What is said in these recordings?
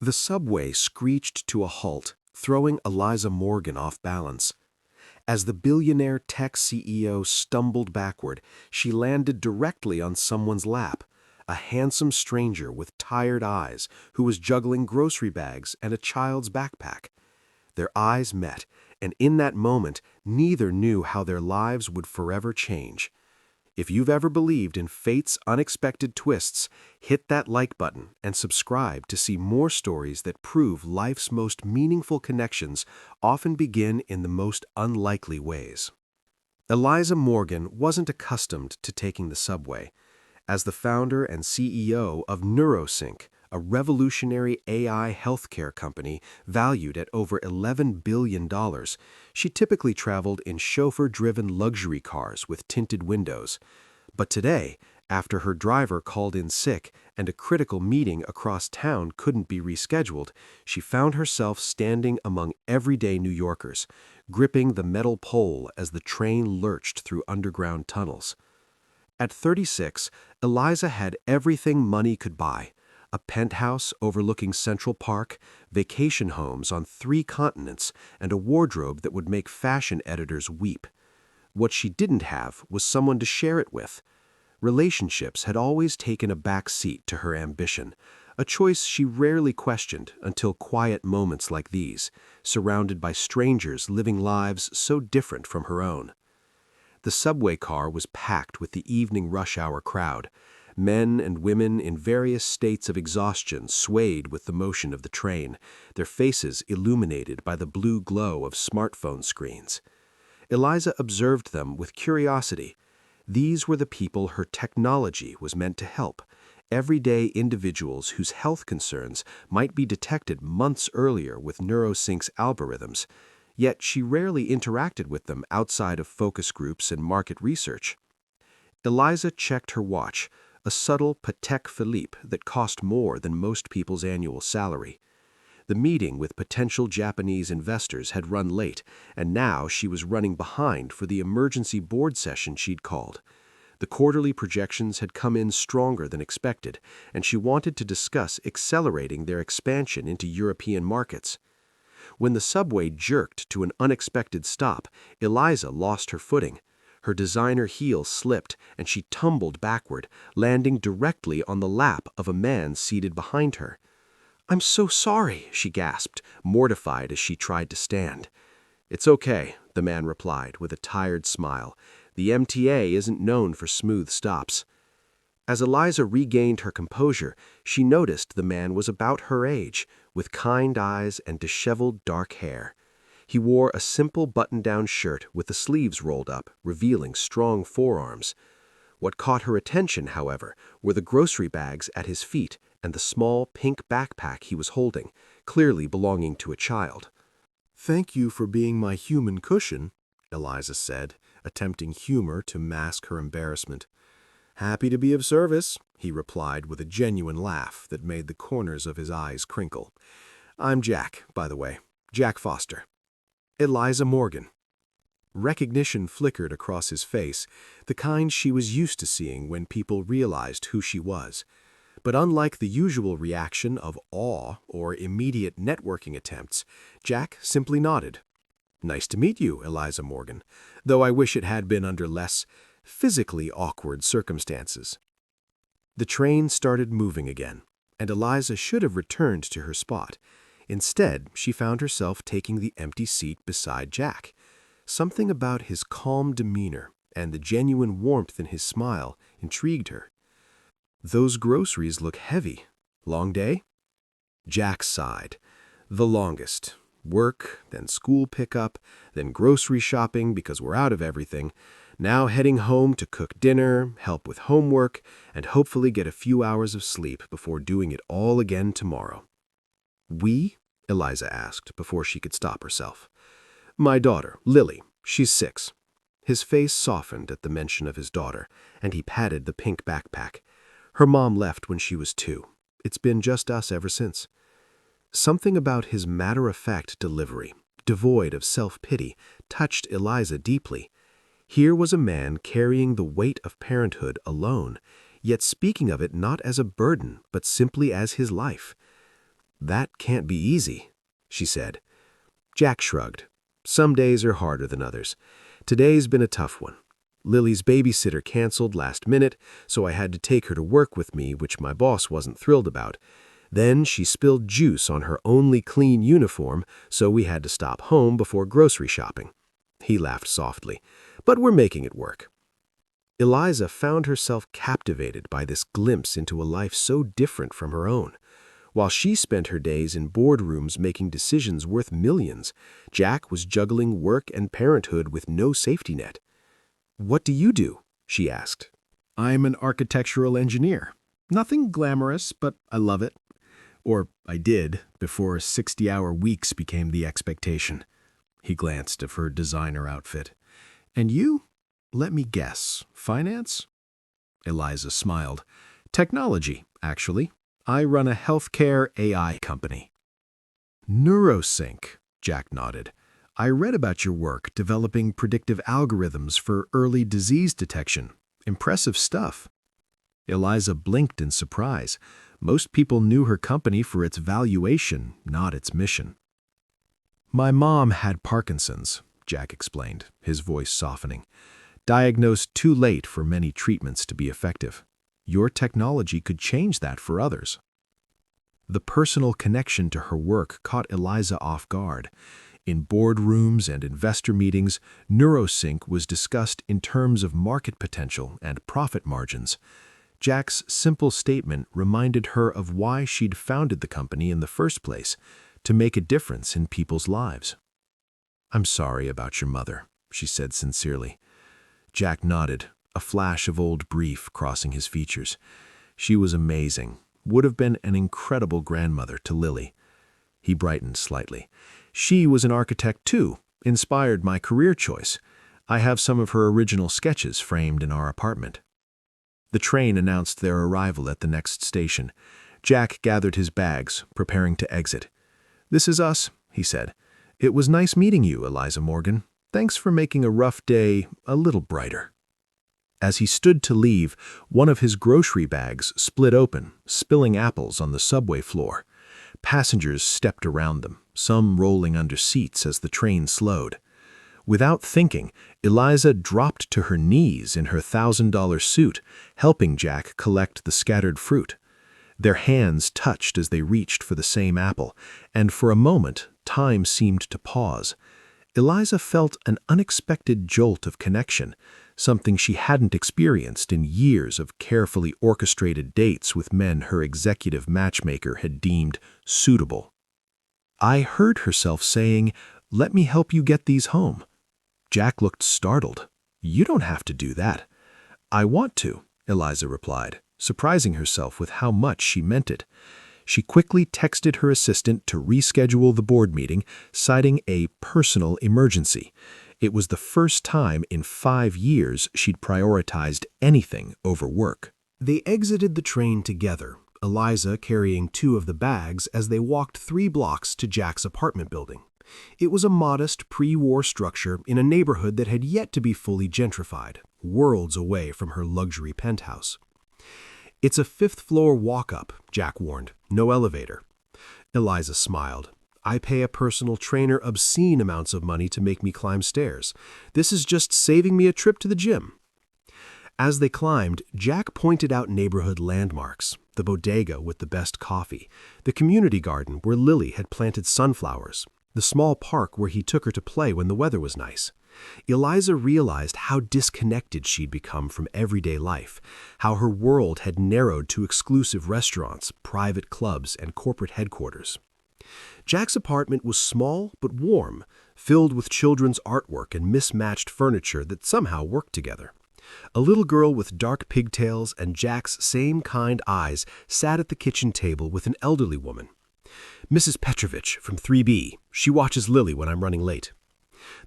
The subway screeched to a halt, throwing Eliza Morgan off balance. As the billionaire tech CEO stumbled backward, she landed directly on someone's lap, a handsome stranger with tired eyes who was juggling grocery bags and a child's backpack. Their eyes met, and in that moment, neither knew how their lives would forever change. If you've ever believed in fate's unexpected twists, hit that like button and subscribe to see more stories that prove life's most meaningful connections often begin in the most unlikely ways. Eliza Morgan wasn't accustomed to taking the subway. As the founder and CEO of NeuroSync, a revolutionary AI healthcare company valued at over $11 billion, she typically traveled in chauffeur-driven luxury cars with tinted windows. But today, after her driver called in sick and a critical meeting across town couldn't be rescheduled, she found herself standing among everyday New Yorkers, gripping the metal pole as the train lurched through underground tunnels. At 36, Eliza had everything money could buy: a penthouse overlooking Central Park, vacation homes on 3 continents, and a wardrobe that would make fashion editors weep. What she didn't have was someone to share it with. Relationships had always taken a back seat to her ambition, a choice she rarely questioned until quiet moments like these, surrounded by strangers living lives so different from her own. The subway car was packed with the evening rush hour crowd. Men and women in various states of exhaustion swayed with the motion of the train, their faces illuminated by the blue glow of smartphone screens. Eliza observed them with curiosity. These were the people her technology was meant to help, everyday individuals whose health concerns might be detected months earlier with NeuroSync's algorithms. Yet she rarely interacted with them outside of focus groups and market research. Eliza checked her watch, a subtle Patek Philippe that cost more than most people's annual salary. The meeting with potential Japanese investors had run late, and now she was running behind for the emergency board session she'd called. The quarterly projections had come in stronger than expected, and she wanted to discuss accelerating their expansion into European markets. When the subway jerked to an unexpected stop, Eliza lost her footing. Her designer heel slipped, and she tumbled backward, landing directly on the lap of a man seated behind her. "I'm so sorry," she gasped, mortified as she tried to stand. "It's okay," the man replied with a tired smile. "The MTA isn't known for smooth stops." As Eliza regained her composure, she noticed the man was about her age, with kind eyes and disheveled dark hair. He wore a simple button-down shirt with the sleeves rolled up, revealing strong forearms. What caught her attention, however, were the grocery bags at his feet and the small pink backpack he was holding, clearly belonging to a child. "Thank you for being my human cushion," Eliza said, attempting humor to mask her embarrassment. "Happy to be of service," he replied with a genuine laugh that made the corners of his eyes crinkle. "I'm Jack, by the way, Jack Foster." Eliza Morgan. Recognition flickered across his face, the kind she was used to seeing when people realized who she was. But unlike the usual reaction of awe or immediate networking attempts, Jack simply nodded. "Nice to meet you, Eliza Morgan, though I wish it had been under less physically awkward circumstances." The train started moving again, and Eliza should have returned to her spot. Instead, she found herself taking the empty seat beside Jack. Something about his calm demeanor and the genuine warmth in his smile intrigued her. "Those groceries look heavy. Long day?" Jack sighed. "The longest. Work, then school pickup, then grocery shopping because we're out of everything. Now heading home to cook dinner, help with homework, and hopefully get a few hours of sleep before doing it all again tomorrow." "We?" Eliza asked before she could stop herself. "My daughter, Lily. She's 6. His face softened at the mention of his daughter, and he patted the pink backpack. "Her mom left when she was 2. It's been just us ever since." Something about his matter-of-fact delivery, devoid of self-pity, touched Eliza deeply. Here was a man carrying the weight of parenthood alone, yet speaking of it not as a burden, but simply as his life. "That can't be easy," she said. Jack shrugged. "Some days are harder than others. Today's been a tough one. Lily's babysitter canceled last minute, so I had to take her to work with me, which my boss wasn't thrilled about. Then she spilled juice on her only clean uniform, so we had to stop home before grocery shopping." He laughed softly. "But we're making it work." Eliza found herself captivated by this glimpse into a life so different from her own. While she spent her days in boardrooms making decisions worth millions, Jack was juggling work and parenthood with no safety net. "What do you do?" she asked. "I'm an architectural engineer. Nothing glamorous, but I love it. Or I did, before 60-hour weeks became the expectation." He glanced at her designer outfit. "And you? Let me guess. Finance?" Eliza smiled. "Technology, actually. I run a healthcare AI company." "Neurosync," Jack nodded. "I read about your work developing predictive algorithms for early disease detection. Impressive stuff." Eliza blinked in surprise. Most people knew her company for its valuation, not its mission. "My mom had Parkinson's," Jack explained, his voice softening. "Diagnosed too late for many treatments to be effective. Your technology could change that for others." The personal connection to her work caught Eliza off guard. In boardrooms and investor meetings, Neurosync was discussed in terms of market potential and profit margins. Jack's simple statement reminded her of why she'd founded the company in the first place, to make a difference in people's lives. "I'm sorry about your mother," she said sincerely. Jack nodded, a flash of old grief crossing his features. She was amazing, would have been an incredible grandmother to Lily. He brightened slightly. "She was an architect too, inspired my career choice. I have some of her original sketches framed in our apartment." The train announced their arrival at the next station. Jack gathered his bags, preparing to exit. "This is us," he said. "It was nice meeting you, Eliza Morgan. Thanks for making a rough day a little brighter." As he stood to leave, one of his grocery bags split open, spilling apples on the subway floor. Passengers stepped around them, some rolling under seats as the train slowed. Without thinking, Eliza dropped to her knees in her $1,000 suit, helping Jack collect the scattered fruit. Their hands touched as they reached for the same apple, and for a moment, time seemed to pause. Eliza felt an unexpected jolt of connection, something she hadn't experienced in years of carefully orchestrated dates with men her executive matchmaker had deemed suitable. I heard herself saying, "Let me help you get these home." Jack looked startled. "You don't have to do that." "I want to," Eliza replied, surprising herself with how much she meant it. She quickly texted her assistant to reschedule the board meeting, citing a personal emergency. It was the first time in 5 years she'd prioritized anything over work. They exited the train together, Eliza carrying 2 of the bags as they walked 3 blocks to Jack's apartment building. It was a modest pre-war structure in a neighborhood that had yet to be fully gentrified, worlds away from her luxury penthouse. "It's a 5th-floor walk-up," Jack warned. "No elevator." Eliza smiled. "I pay a personal trainer obscene amounts of money to make me climb stairs. This is just saving me a trip to the gym." As they climbed, Jack pointed out neighborhood landmarks, the bodega with the best coffee, the community garden where Lily had planted sunflowers, the small park where he took her to play when the weather was nice. Eliza realized how disconnected she'd become from everyday life, how her world had narrowed to exclusive restaurants, private clubs, and corporate headquarters. Jack's apartment was small but warm, filled with children's artwork and mismatched furniture that somehow worked together. A little girl with dark pigtails and Jack's same kind eyes sat at the kitchen table with an elderly woman. "Mrs. Petrovich from 3B. She watches Lily when I'm running late."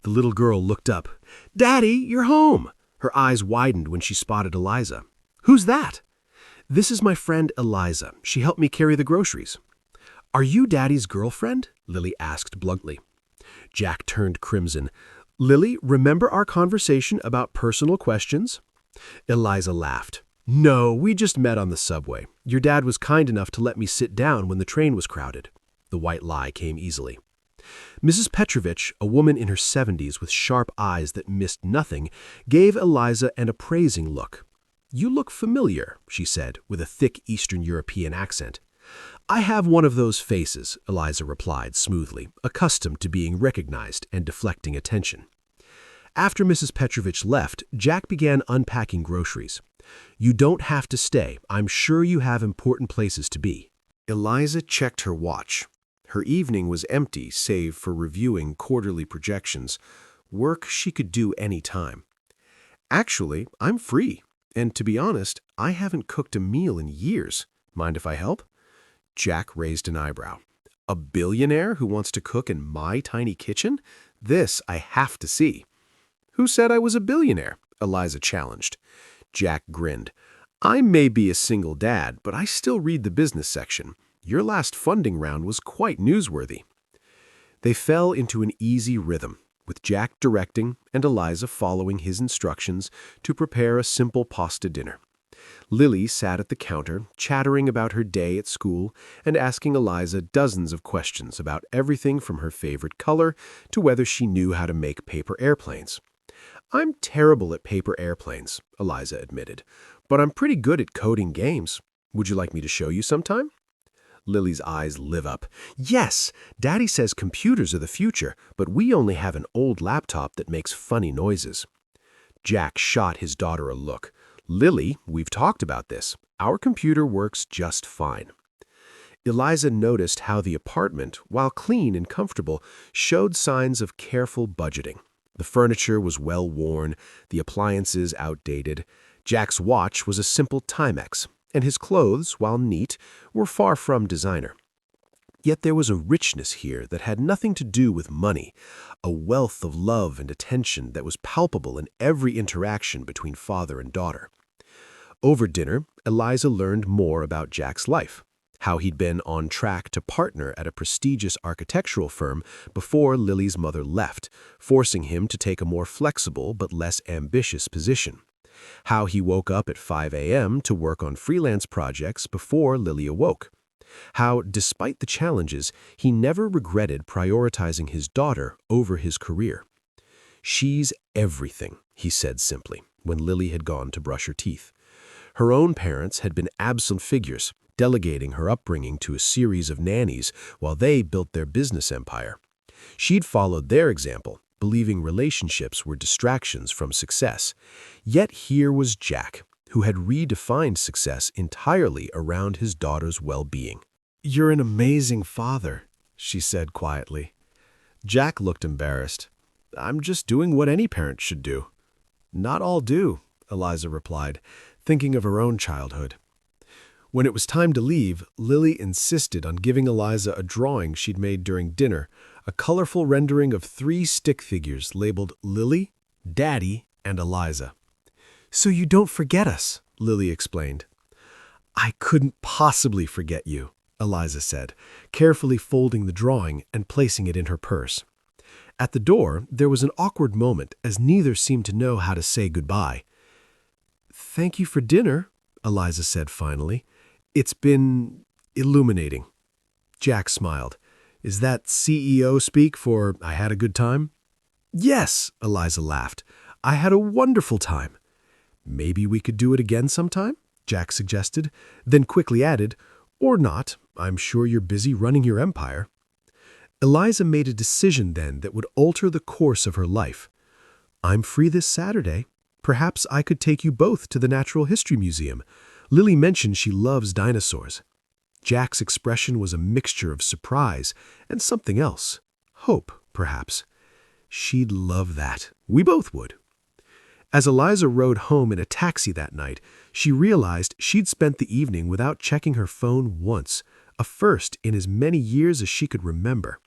The little girl looked up. "Daddy, you're home!" Her eyes widened when she spotted Eliza. "Who's that?" "This is my friend Eliza. She helped me carry the groceries." "Are you Daddy's girlfriend?" Lily asked bluntly. Jack turned crimson. "Lily, remember our conversation about personal questions?" Eliza laughed. "No, we just met on the subway. Your dad was kind enough to let me sit down when the train was crowded." The white lie came easily. Mrs. Petrovich, a woman in her 70s with sharp eyes that missed nothing, gave Eliza an appraising look. "You look familiar," she said, with a thick Eastern European accent. "I have one of those faces," Eliza replied smoothly, accustomed to being recognized and deflecting attention. After Mrs. Petrovich left, Jack began unpacking groceries. "You don't have to stay. I'm sure you have important places to be." Eliza checked her watch. Her evening was empty, save for reviewing quarterly projections, work she could do any time. "Actually, I'm free, and to be honest, I haven't cooked a meal in years. Mind if I help?" Jack raised an eyebrow. "A billionaire who wants to cook in my tiny kitchen? This I have to see." "Who said I was a billionaire?" Eliza challenged. Jack grinned. "I may be a single dad, but I still read the business section. Your last funding round was quite newsworthy." They fell into an easy rhythm, with Jack directing and Eliza following his instructions to prepare a simple pasta dinner. Lily sat at the counter, chattering about her day at school and asking Eliza dozens of questions about everything from her favorite color to whether she knew how to make paper airplanes. "I'm terrible at paper airplanes," Eliza admitted, "but I'm pretty good at coding games. Would you like me to show you sometime?" Lily's eyes lit up. "Yes, Daddy says computers are the future, but we only have an old laptop that makes funny noises." Jack shot his daughter a look. "Lily, we've talked about this. Our computer works just fine." Eliza noticed how the apartment, while clean and comfortable, showed signs of careful budgeting. The furniture was well worn, the appliances outdated. Jack's watch was a simple Timex, and his clothes, while neat, were far from designer. Yet there was a richness here that had nothing to do with money, a wealth of love and attention that was palpable in every interaction between father and daughter. Over dinner, Eliza learned more about Jack's life, how he'd been on track to partner at a prestigious architectural firm before Lily's mother left, forcing him to take a more flexible but less ambitious position. How he woke up at 5 a.m. to work on freelance projects before Lily awoke. How, despite the challenges, he never regretted prioritizing his daughter over his career. "She's everything," he said simply, when Lily had gone to brush her teeth. Her own parents had been absent figures, delegating her upbringing to a series of nannies while they built their business empire. She'd followed their example, believing relationships were distractions from success. Yet here was Jack, who had redefined success entirely around his daughter's well-being. "You're an amazing father," she said quietly. Jack looked embarrassed. "I'm just doing what any parent should do." "Not all do," Eliza replied, thinking of her own childhood. When it was time to leave, Lily insisted on giving Eliza a drawing she'd made during dinner, a colorful rendering of 3 stick figures labeled Lily, Daddy, and Eliza. "So you don't forget us," Lily explained. "I couldn't possibly forget you," Eliza said, carefully folding the drawing and placing it in her purse. At the door, there was an awkward moment as neither seemed to know how to say goodbye. "Thank you for dinner," Eliza said finally. "It's been illuminating." Jack smiled. "Is that CEO speak for 'I had a good time'?" "Yes," Eliza laughed. "I had a wonderful time." "Maybe we could do it again sometime?" Jack suggested, then quickly added, "Or not. I'm sure you're busy running your empire." Eliza made a decision then that would alter the course of her life. "I'm free this Saturday. Perhaps I could take you both to the Natural History Museum. Lily mentioned she loves dinosaurs." Jack's expression was a mixture of surprise and something else. Hope, perhaps. "She'd love that. We both would." As Eliza rode home in a taxi that night, she realized she'd spent the evening without checking her phone once, a first in as many years as she could remember.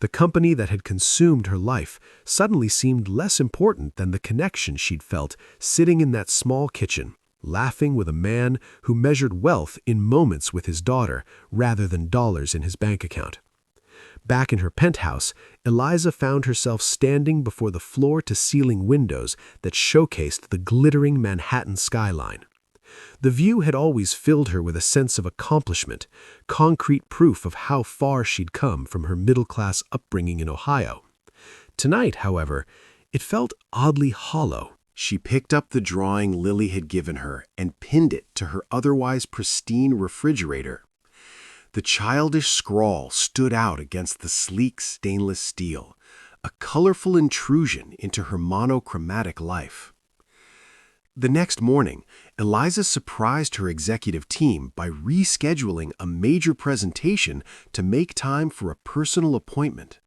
The company that had consumed her life suddenly seemed less important than the connection she'd felt sitting in that small kitchen, laughing with a man who measured wealth in moments with his daughter rather than dollars in his bank account. Back in her penthouse, Eliza found herself standing before the floor-to-ceiling windows that showcased the glittering Manhattan skyline. The view had always filled her with a sense of accomplishment, concrete proof of how far she'd come from her middle-class upbringing in Ohio. Tonight, however, it felt oddly hollow. She picked up the drawing Lily had given her and pinned it to her otherwise pristine refrigerator. The childish scrawl stood out against the sleek stainless steel, a colorful intrusion into her monochromatic life. The next morning, Eliza surprised her executive team by rescheduling a major presentation to make time for a personal appointment.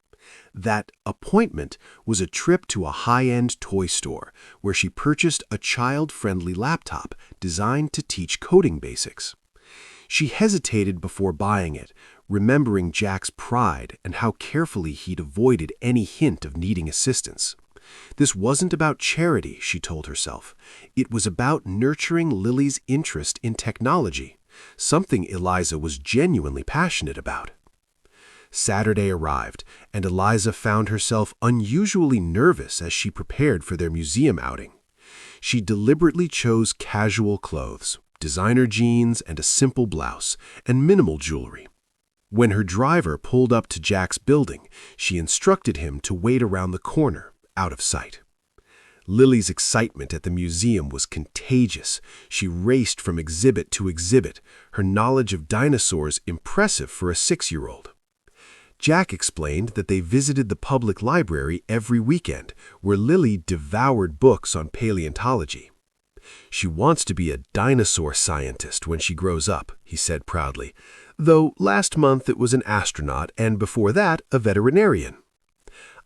That appointment was a trip to a high-end toy store where she purchased a child-friendly laptop designed to teach coding basics. She hesitated before buying it, remembering Jack's pride and how carefully he'd avoided any hint of needing assistance. This wasn't about charity, she told herself. It was about nurturing Lily's interest in technology, something Eliza was genuinely passionate about. Saturday arrived, and Eliza found herself unusually nervous as she prepared for their museum outing. She deliberately chose casual clothes, designer jeans and a simple blouse, and minimal jewelry. When her driver pulled up to Jack's building, she instructed him to wait around the corner, out of sight. Lily's excitement at the museum was contagious. She raced from exhibit to exhibit, her knowledge of dinosaurs impressive for a 6-year-old. Jack explained that they visited the public library every weekend, where Lily devoured books on paleontology. She wants to be a dinosaur scientist when she grows up, he said proudly, though last month it was an astronaut and before that a veterinarian.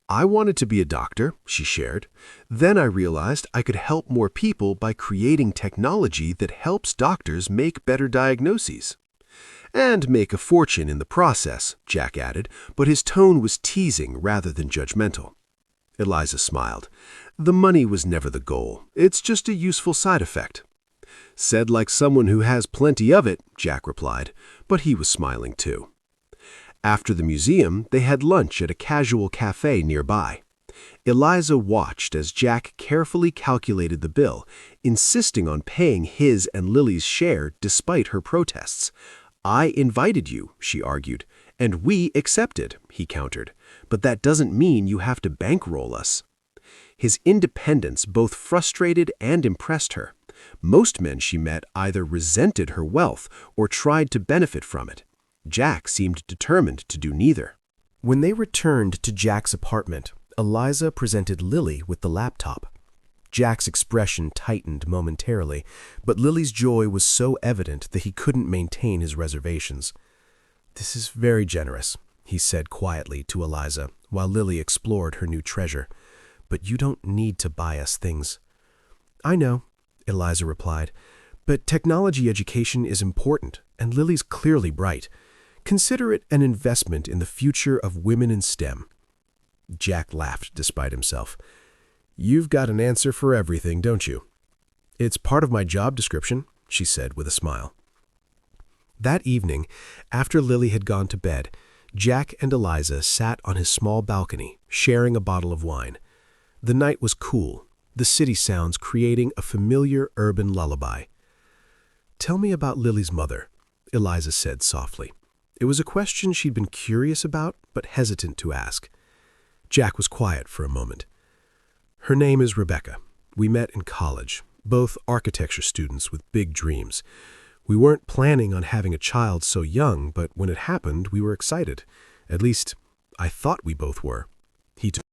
I wanted to be a doctor, she shared. Then I realized I could help more people by creating technology that helps doctors make better diagnoses. And make a fortune in the process, Jack added, but his tone was teasing rather than judgmental. Eliza smiled. The money was never the goal. It's just a useful side effect. Said like someone who has plenty of it, Jack replied, but he was smiling too. After the museum, they had lunch at a casual cafe nearby. Eliza watched as Jack carefully calculated the bill, insisting on paying his and Lily's share despite her protests. I invited you, she argued, and we accepted, he countered, but that doesn't mean you have to bankroll us. His independence both frustrated and impressed her. Most men she met either resented her wealth or tried to benefit from it. Jack seemed determined to do neither. When they returned to Jack's apartment, Eliza presented Lily with the laptop. Jack's expression tightened momentarily, but Lily's joy was so evident that he couldn't maintain his reservations. This is very generous, he said quietly to Eliza, while Lily explored her new treasure. But you don't need to buy us things. I know, Eliza replied, but technology education is important, and Lily's clearly bright. Consider it an investment in the future of women in STEM. Jack laughed despite himself. You've got an answer for everything, don't you? It's part of my job description, she said with a smile. That evening, after Lily had gone to bed, Jack and Eliza sat on his small balcony, sharing a bottle of wine. The night was cool, the city sounds creating a familiar urban lullaby. Tell me about Lily's mother, Eliza said softly. It was a question she'd been curious about, but hesitant to ask. Jack was quiet for a moment. Her name is Rebecca. We met in college, both architecture students with big dreams. We weren't planning on having a child so young, but when it happened, we were excited. At least, I thought we both were. He